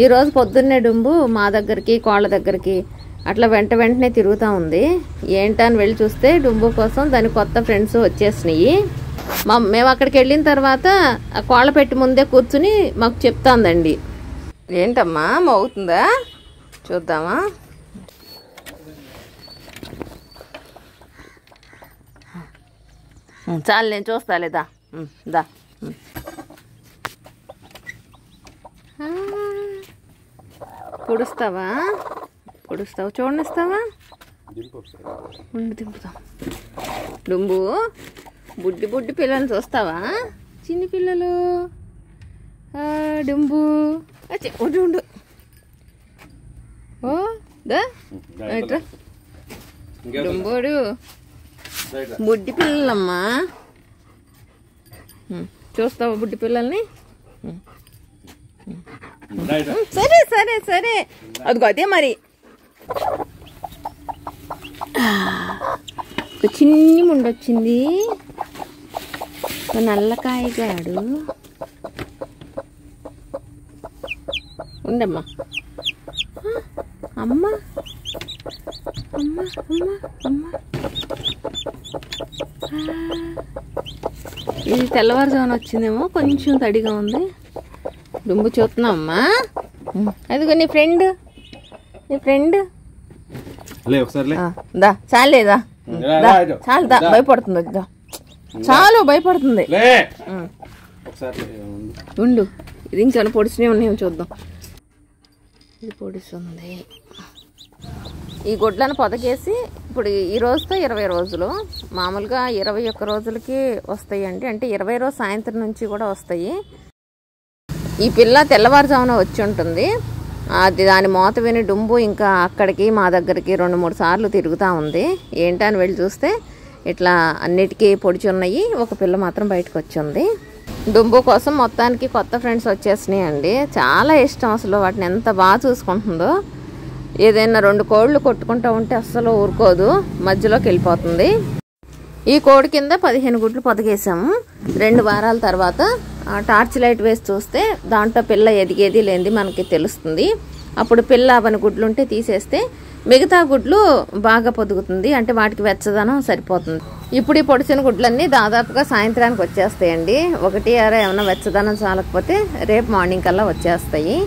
ఈరోజు పొద్దున్నే డుంబు మా దగ్గరికి కోళ్ళ దగ్గరికి అట్లా వెంటనే తిరుగుతూ ఉంది. ఏంటని వెళ్ళి చూస్తే డుంబు కోసం దాని కొత్త ఫ్రెండ్స్ వచ్చేసినాయి. మేము అక్కడికి వెళ్ళిన తర్వాత ఆ కోళ్ళ పెట్టి ముందే కూర్చుని మాకు చెప్తాందండి. ఏంటమ్మా మోగుతుందా చూద్దామా? చాలు నేను చూస్తా లేదా దా. పొడుస్తావా చూడనిస్తావా? ఉండి దింపుతాం. డుంబు బుడ్డి పిల్లల్ని చూస్తావా? చిన్ని పిల్లలు డుంబు ఉండు ఓ దా డుంబోడు బుడ్డి పిల్లలమ్మా. చూస్తావా బుడ్డి పిల్లల్ని? సరే సరే సరే అదిగో అదే మరి. ఒక చిన్ని ముండొచ్చింది, నల్లకాయగాడు. ఉండమ్మా అమ్మ అమ్మ అమ్మ అమ్మ. ఇది తెల్లవారుజామున వచ్చిందేమో, కొంచెం తడిగా ఉంది. డుంబు చూస్తున్నావమ్మా? అదిగో నీ ఫ్రెండ్ దా. చాలేదా? చాలు దా. భయపడుతుంది దా. చాలు భయపడుతుంది. ఉండు ఇది ఇంకేమైనా పొడిచినవి ఉన్నాయేమో చూద్దాం. ఇది పొడిస్తుంది. ఈ గుడ్లను పొదకేసి ఇప్పుడు ఈ రోజుతో 20 రోజులు, మామూలుగా 21 రోజులకి వస్తాయండి. అంటే 20 రోజు సాయంత్రం నుంచి కూడా వస్తాయి. ఈ పిల్ల తెల్లవారుజామున వచ్చి ఉంటుంది. అది దాని మోత విని డుంబు ఇంకా అక్కడికి మా దగ్గరికి 2-3 సార్లు తిరుగుతూ ఉంది. ఏంటని వెళ్ళి చూస్తే ఇట్లా అన్నిటికీ పొడిచి ఉన్నాయి. ఒక పిల్ల మాత్రం బయటకు వచ్చింది. డుంబు కోసం మొత్తానికి కొత్త ఫ్రెండ్స్ వచ్చేసినాయి అండి. చాలా ఇష్టం అసలు, వాటిని ఎంత బాగా చూసుకుంటుందో. ఏదైనా 2 కోళ్ళు కొట్టుకుంటూ ఉంటే అస్సలు ఊరుకోదు, మధ్యలోకి వెళ్ళిపోతుంది. ఈ కోడి కింద 15 గుడ్లు పొదగేసాము. 2 వారాల తర్వాత టార్చ్ లైట్ వేసి చూస్తే దాంట్లో పిల్ల ఎదిగేది లేనిది మనకి తెలుస్తుంది. అప్పుడు పిల్ల అవని గుడ్లు ఉంటే తీసేస్తే మిగతా గుడ్లు బాగా పొదుగుతుంది. అంటే వాటికి వెచ్చదనం సరిపోతుంది. ఇప్పుడు ఈ పొడిచిన గుడ్లన్నీ దాదాపుగా సాయంత్రానికి వచ్చేస్తాయండి. 1 అర ఏమైనా వెచ్చదనం చాలకపోతే రేపు మార్నింగ్ కల్లా వచ్చేస్తాయి.